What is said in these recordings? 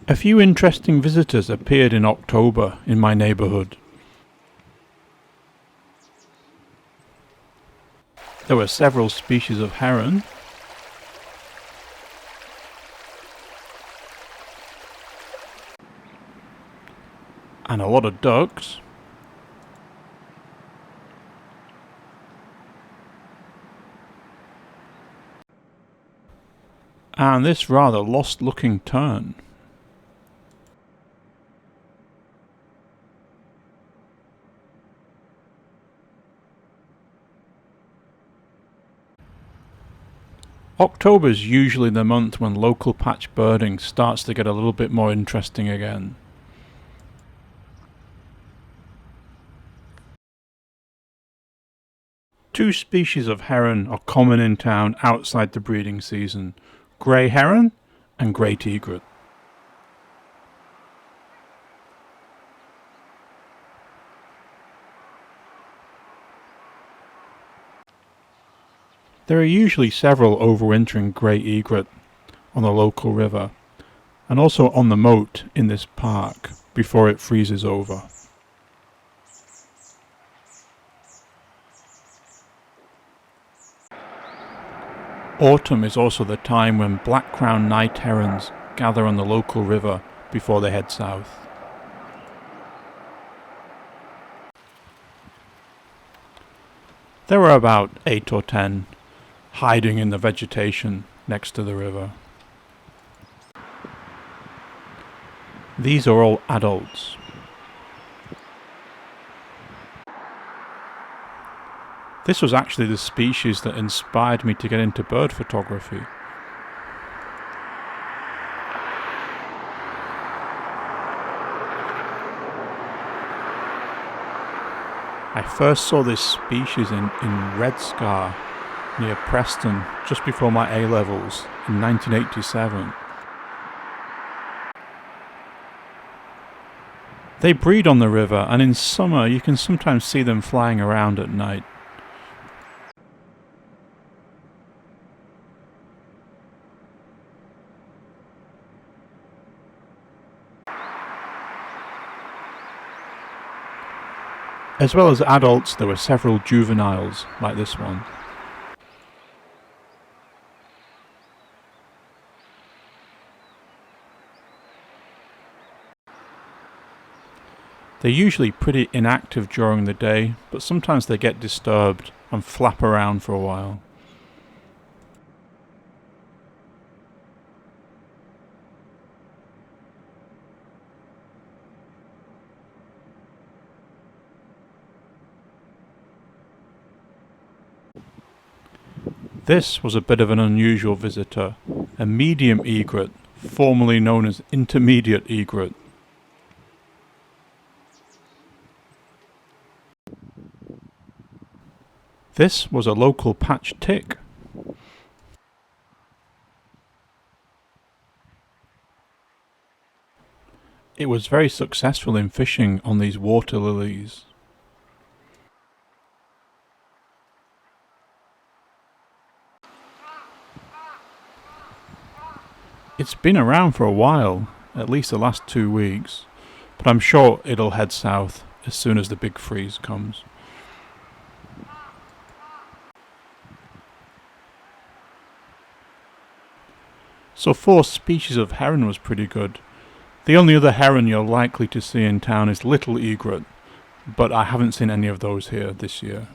A few interesting visitors appeared in October in my neighbourhood. There were several species of heron, and a lot of ducks, and this rather lost-looking tern. October is usually the month when local patch birding starts to get a little bit more interesting again. Two species of heron are common in town outside the breeding season: grey heron and great egret. There are usually several overwintering grey egret on the local river, and also on the moat in this park before it freezes over. Autumn is also the time when black-crowned night herons gather on the local river before they head south. There were about 8 or 10 hiding in the vegetation next to the river. These are all adults. This was actually the species that inspired me to get into bird photography. I first saw this species in Red Scar near Preston just before my A-levels in 1987. They breed on the river, and in summer you can sometimes see them flying around at night. As well as adults, there were several juveniles like this one. They're usually pretty inactive during the day, but sometimes they get disturbed and flap around for a while. This was a bit of an unusual visitor, a medium egret, formerly known as intermediate egret. This was a local patch tick. It was very successful in fishing on these water lilies. It's been around for a while, at least the last 2 weeks, but I'm sure it'll head south as soon as the big freeze comes. So 4 species of heron was pretty good. The only other heron you're likely to see in town is little egret, but I haven't seen any of those here this year.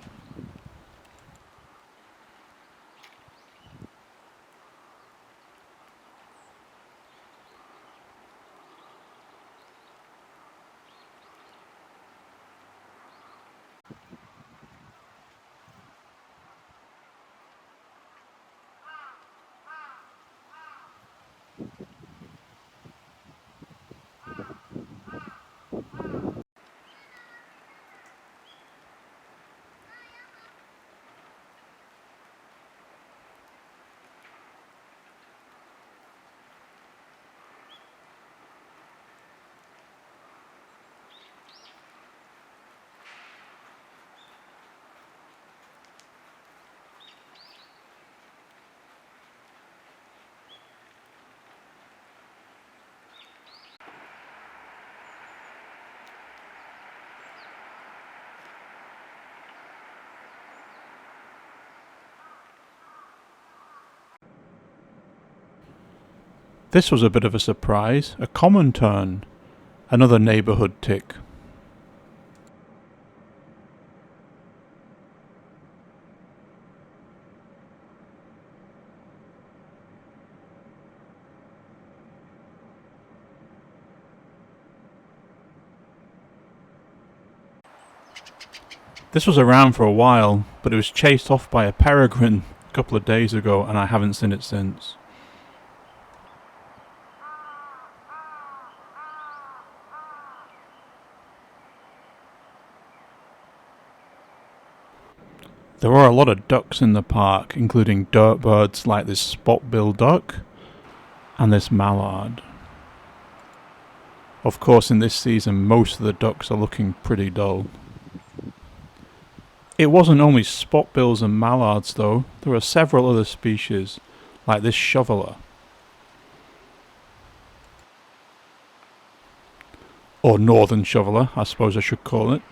This was a bit of a surprise, a Common Tern, another neighbourhood tick. This was around for a while, but it was chased off by a peregrine a couple of days ago and I haven't seen it since. There are a lot of ducks in the park, including dirt birds like this spot-billed duck and this mallard. Of course, in this season most of the ducks are looking pretty dull. It wasn't only spotbills and mallards though, there are several other species, like this shoveler. Or northern shoveler, I suppose I should call it.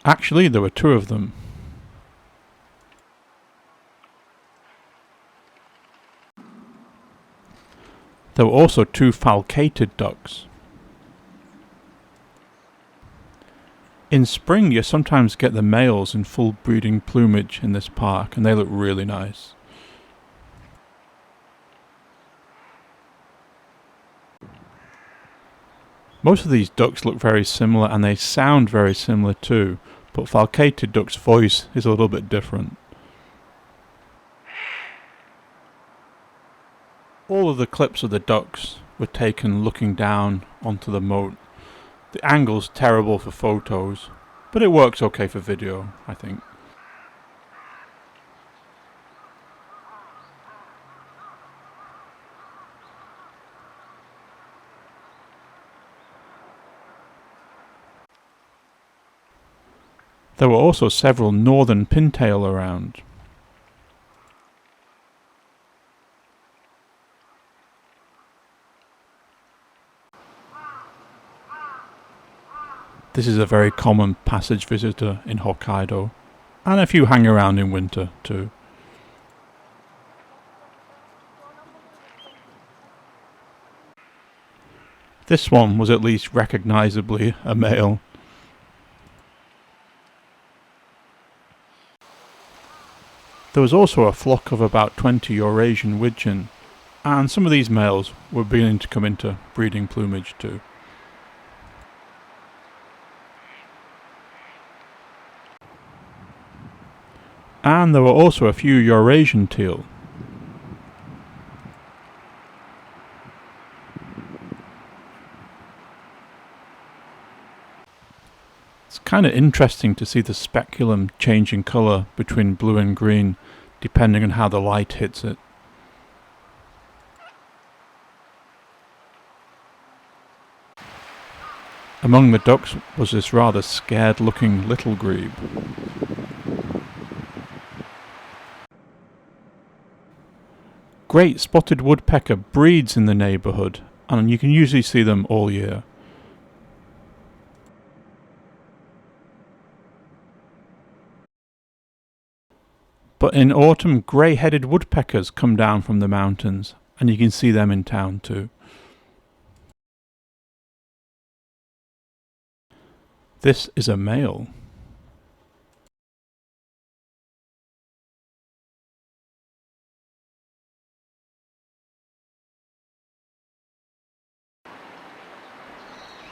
Actually, there were two of them. There were also two falcated ducks. In spring you sometimes get the males in full breeding plumage in this park and they look really nice. Most of these ducks look very similar and they sound very similar too, but falcated duck's voice is a little bit different. All of the clips of the ducks were taken looking down onto the moat. The angle's terrible for photos, but it works okay for video, I think. There were also several northern pintail around. This is a very common passage visitor in Hokkaido, and a few hang around in winter too. This one was at least recognisably a male. There was also a flock of about 20 Eurasian widgeon, and some of these males were beginning to come into breeding plumage too. And there were also a few Eurasian teal. It's kind of interesting to see the speculum changing colour between blue and green depending on how the light hits it. Among the ducks was this rather scared looking little grebe. Great spotted woodpecker breeds in the neighbourhood, and you can usually see them all year. But in autumn, grey-headed woodpeckers come down from the mountains, and you can see them in town too. This is a male.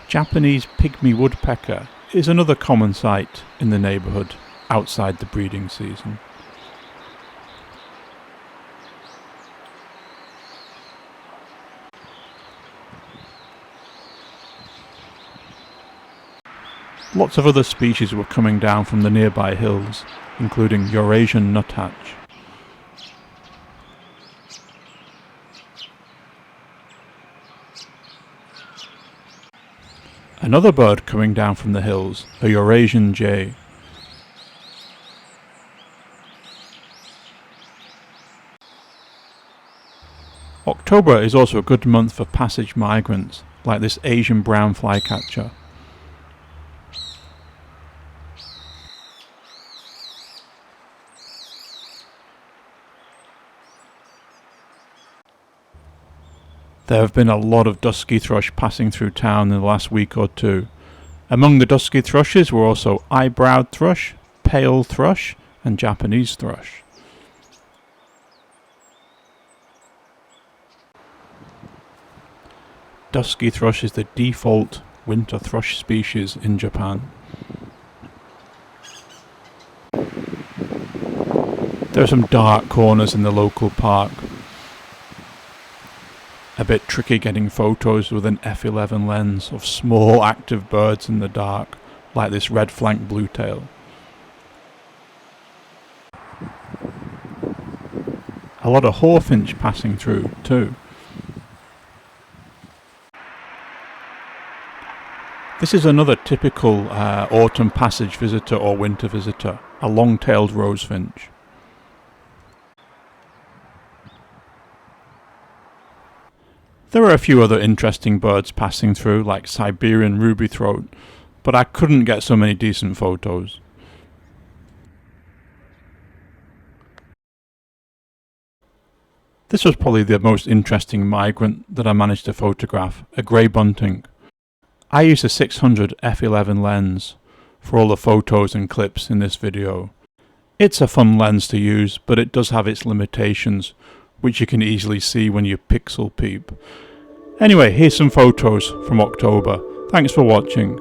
Japanese Pygmy Woodpecker is another common sight in the neighbourhood outside the breeding season. Lots of other species were coming down from the nearby hills, including Eurasian nuthatch. Another bird coming down from the hills, a Eurasian jay. October is also a good month for passage migrants, like this Asian brown flycatcher. There have been a lot of dusky thrush passing through town in the last week or two. Among the dusky thrushes were also eye-browed thrush, pale thrush, and Japanese thrush. Dusky thrush is the default winter thrush species in Japan. There are some dark corners in the local park. A bit tricky getting photos with an f11 lens of small active birds in the dark, like this red-flanked bluetail. A lot of hawfinch passing through too. This is another typical autumn passage visitor or winter visitor, a long-tailed rosefinch. There are a few other interesting birds passing through, like Siberian rubythroat, but I couldn't get so many decent photos. This was probably the most interesting migrant that I managed to photograph, a grey bunting. I used a 600 f11 lens for all the photos and clips in this video. It's a fun lens to use, but it does have its limitations, which you can easily see when you pixel peep. Anyway, here's some photos from October. Thanks for watching.